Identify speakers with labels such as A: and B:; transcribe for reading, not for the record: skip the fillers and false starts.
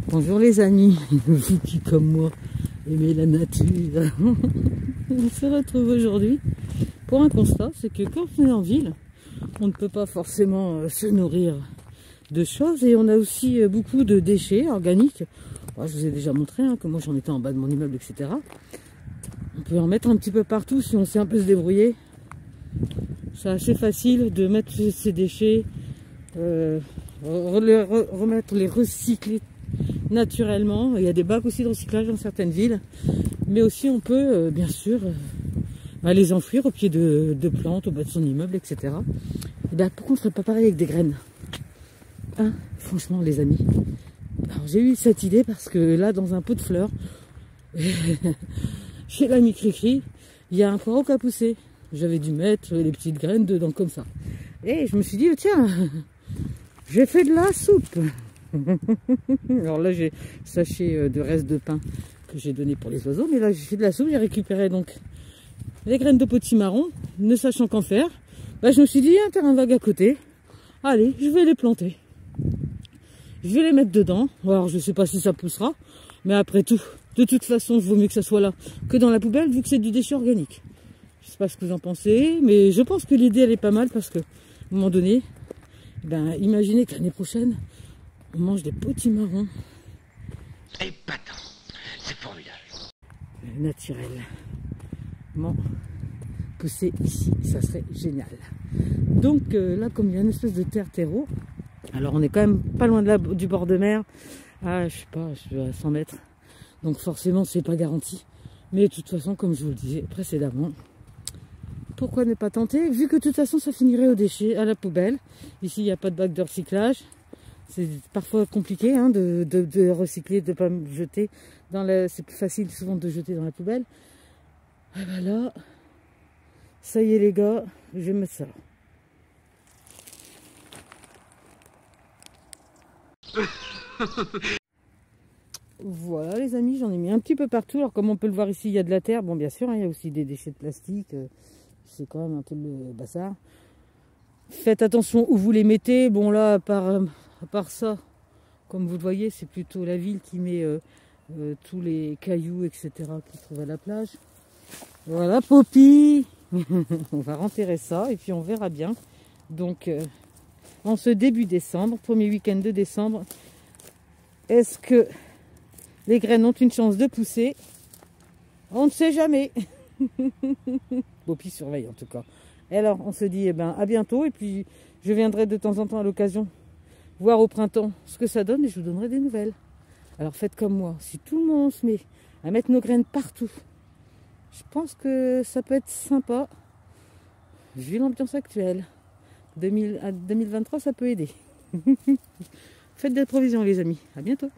A: Bonjour les amis, vous qui comme moi aimez la nature. On se retrouve aujourd'hui pour un constat, c'est que quand on est en ville, on ne peut pas forcément se nourrir de choses et on a aussi beaucoup de déchets organiques. Bon, je vous ai déjà montré que moi j'en étais en bas de mon immeuble, etc. On peut en mettre un petit peu partout si on sait un peu se débrouiller. C'est assez facile de mettre ces déchets, remettre les recycler naturellement. Il y a des bacs aussi de recyclage dans certaines villes, mais aussi on peut bien sûr les enfouir au pied de plantes, au bas de son immeuble, etc. Et bien, pourquoi on ne ferait pas pareil avec des graines, hein, franchement les amis. Alors j'ai eu cette idée parce que là dans un pot de fleurs chez l'ami Cricri, il y a un poireau qui a poussé. J'avais dû mettre les petites graines dedans comme ça, et je me suis dit tiens, j'ai fait de la soupe. Alors là j'ai sachet de reste de pain que j'ai donné pour les oiseaux, mais là j'ai fait de la soupe. J'ai récupéré donc les graines de potimarron, ne sachant qu'en faire. Bah, je me suis dit il y a un terrain vague à côté, allez je vais les planter, je vais les mettre dedans. Alors je sais pas si ça poussera, mais après tout, de toute façon il vaut mieux que ça soit là que dans la poubelle, vu que c'est du déchet organique. Je sais pas ce que vous en pensez, mais je pense que l'idée elle est pas mal, parce que à un moment donné, ben imaginez que l'année prochaine on mange des potimarrons.
B: Épatant, c'est formidable.
A: Naturellement poussé ici, ça serait génial. Donc là, comme il y a une espèce de terreau, alors on est quand même pas loin de du bord de mer, je sais pas, je suis à 100 mètres, donc forcément c'est pas garanti. Mais de toute façon, comme je vous le disais précédemment, pourquoi ne pas tenter, vu que de toute façon ça finirait aux déchets, à la poubelle. Ici il n'y a pas de bac de recyclage. C'est parfois compliqué de recycler, de ne pas jeter dans la... C'est plus facile souvent de jeter dans la poubelle. Et ben là, ça y est les gars, je vais mettre ça. Voilà les amis, j'en ai mis un petit peu partout. Alors comme on peut le voir ici, il y a de la terre. Bon bien sûr, il y a aussi des déchets de plastique. C'est quand même un peu le bazar. Faites attention où vous les mettez. Bon là, à part ça, comme vous le voyez, c'est plutôt la ville qui met tous les cailloux, etc. qu'ils trouvent à la plage. Voilà, Poppy. On va renterrer ça et puis on verra bien. Donc, en ce début décembre, premier week-end de décembre, est-ce que les graines ont une chance de pousser? On ne sait jamais. Poppy surveille en tout cas. Et alors, on se dit à bientôt. Et puis, je viendrai de temps en temps à l'occasion voir au printemps ce que ça donne et je vous donnerai des nouvelles. Alors faites comme moi, si tout le monde se met à mettre nos graines partout, je pense que ça peut être sympa, vu l'ambiance actuelle. 2023, ça peut aider. Faites des provisions les amis, à bientôt.